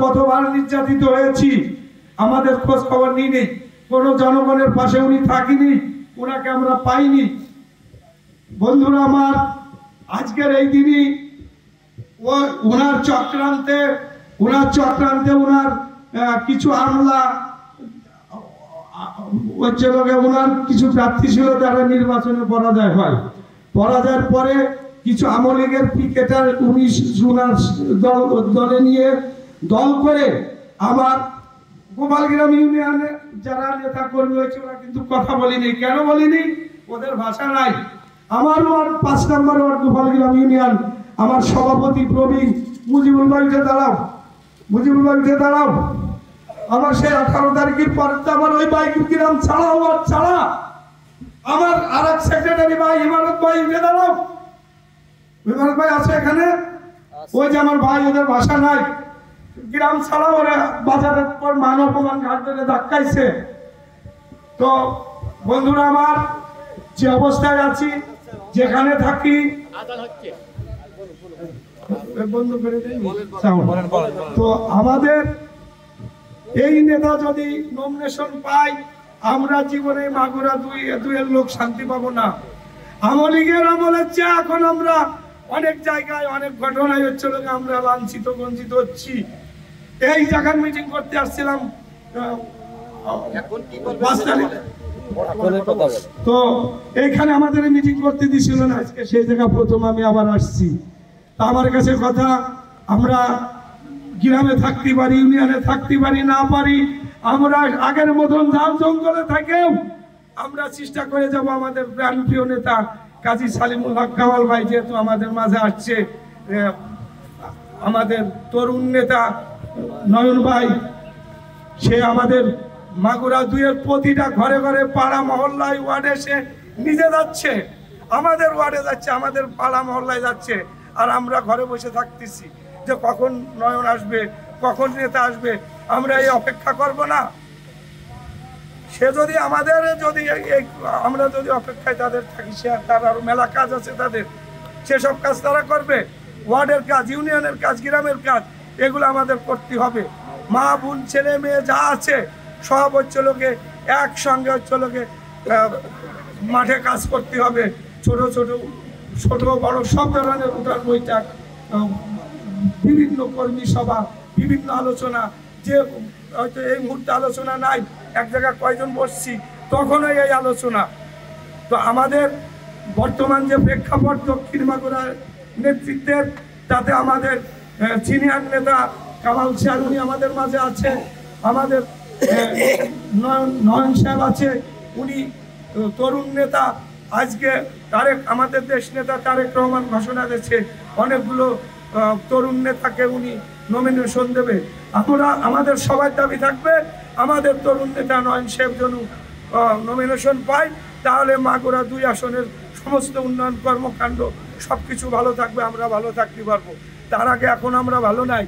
কতবার নির্যাতিত হয়েছি, আমাদের খোঁজ খবর নিইনি, কোনো জনগণের পাশে উনি থাকিনি, ওনাকে আমরা পাইনি। বন্ধুরা আমার, আজকের এই দিনই ওনার চক্রান্তে ওনার কিছু আমলা হচ্ছে, ওনার কিছু প্রার্থী ছিল, তারা নির্বাচনে পরাজয় হয়। পরাজয়ের পরে কিছু আওয়ামী লীগের ক্রিকেটার উনি ওনার দলে নিয়ে দল করে আমার গোপালগ্রাম ইউনিয়নে যারা নেতা কর্মী হয়েছে ওরা কিন্তু কথা বলিনি। কেন বলিনি? ওদের ভাষা নাই। আমার ওয়ার্ড 5 নম্বর ওয়ার্ড গোপালগ্রাম ইউনিয়ন, আমার সভাপতি প্রবীণ মুজিবুল ভাই উঠে দাঁড়াও, মুজিবুল ভাই উঠে দাঁড়াও। আমার সেই 18 তারিখের পরে আমার ওই বাইক গ্রাম ছাড়া ওয়ার্ড ছাড়া আমার আর এক সেক্রেটারি ভাই ইমারত ভাই উঠে দাঁড়াও। ইমারত ভাই আছে এখানে? ওই যে আমার ভাই, ওদের ভাষা নাই। গ্রাম ছাড়া ওরা বাজারের পর মান অপমান ঘাট ধরে ধাক্কাইছে। তো বন্ধুরা আমার, যে অবস্থায় আছি, যেখানে থাকি, তো আমাদের এই নেতা যদি নমিনেশন পাই, আমরা জীবনে মাগুরা দুইয়ের লোক শান্তি পাবো না। আওয়ামী লীগের আমলের চেয়ে এখন আমরা অনেক জায়গায় অনেক ঘটনায় হচ্ছে, আমরা লাঞ্ছিত বঞ্চিত হচ্ছি। এই জায়গার মিটিং করতে আসছিলাম, তো এইখানে আমাদের মিটিং করতে দিছিল না আজকে, সেই জায়গা প্রথম আমি আবার আসছি। তা আমার কাছে কথা, আমরা গ্রামে থাকতে পারি, ইউনিয়নে থাকতে পারি, না পারি, আমরা আগের মতন ঝাল জঙ্গলে থাকেও আমরা চেষ্টা করে যাব আমাদের প্রাণপ্রিয় নেতা কাজী সালিমুল হক কামাল ভাই যেহেতু আমাদের মাঝে আসছে, আমাদের তরুণ নেতা নয়ন ভাই, সে আমাদের মাগুরা 2-এর প্রতিটা ঘরে ঘরে পাড়া মহল্লায় ওয়ার্ডে সে নিজে যাচ্ছে, আমাদের ওয়ার্ডে যাচ্ছে, আমাদের পাড়া মহল্লায় যাচ্ছে। আর আমরা ঘরে বসে থাকতেছি যে কখন নয়ন আসবে, কখন নেতা আসবে, আমরা এই অপেক্ষা করব না? সে যদি আমাদের আমরা যদি অপেক্ষায় তাদের থাকি, সে তার আরো মেলা কাজ আছে তাদের, সেসব কাজ তারা করবে। ওয়ার্ডের কাজ, ইউনিয়নের কাজ, গ্রামের কাজ, এগুলো আমাদের করতে হবে। মা বোন ছেলে মেয়ে যা আছে সব হচ্ছে লোকে একসঙ্গে হচ্ছে লোকে মাঠে কাজ করতে হবে। ছোট বড় সব ধরনের উঠান বৈঠক, বিভিন্ন কর্মী সভা, বিভিন্ন আলোচনা, যে হয়তো এই মুহূর্তে আলোচনা নাই, এক জায়গায় কয়জন বসছি তখনই এই আলোচনা। তো আমাদের বর্তমান যে প্রেক্ষাপট দক্ষিণ মাগুরার নেতৃত্বের, তাতে আমাদের সিনিয়র নেতা কামাল স্যার উনি আমাদের মাঝে আছে, আমাদের নয়ন সাহেব আছে, উনি তরুণ নেতা। আজকে আমাদের দেশ নেতা তারেক রহমান ঘোষণা দিয়েছে অনেকগুলো তরুণ নেতাকে উনি নমিনেশন দেবে। আমাদের সবার দাবি থাকবে আমাদের তরুণ নেতা নয়ন সাহেব যেন নমিনেশন পায়, তাহলে মাগুরা 2 আসনের সমস্ত উন্নয়ন কর্মকাণ্ড সবকিছু ভালো থাকবে, আমরা ভালো থাকতে পারবো। তার আগে এখন আমরা ভালো নাই।